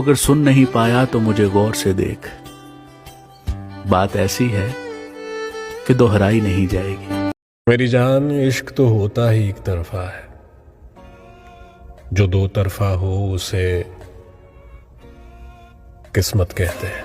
अगर सुन नहीं पाया तो मुझे गौर से देख, बात ऐसी है कि दोहराई नहीं जाएगी। मेरी जान, इश्क तो होता ही एक तरफा है, जो दो तरफा हो उसे किस्मत कहते हैं।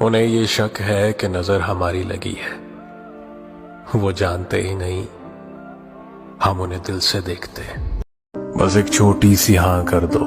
उन्हें ये शक है कि नजर हमारी लगी है, वो जानते ही नहीं हम उन्हें दिल से देखते हैं। बस एक छोटी सी हाँ कर दो,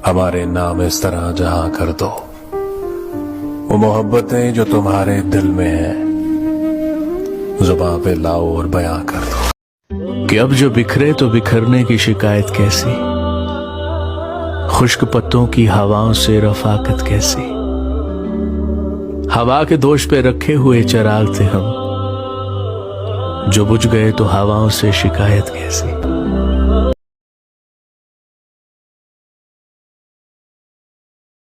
हमारे नाम इस तरह जहां कर दो, वो मोहब्बतें जो तुम्हारे दिल में हैं जुबां पे लाओ और बयां कर दो। कि अब जो बिखरे तो बिखरने की शिकायत कैसी, खुश्क पत्तों की हवाओं से रफाकत कैसी, हवा के दोष पे रखे हुए चिराग थे हम, जो बुझ गए तो हवाओं से शिकायत कैसी।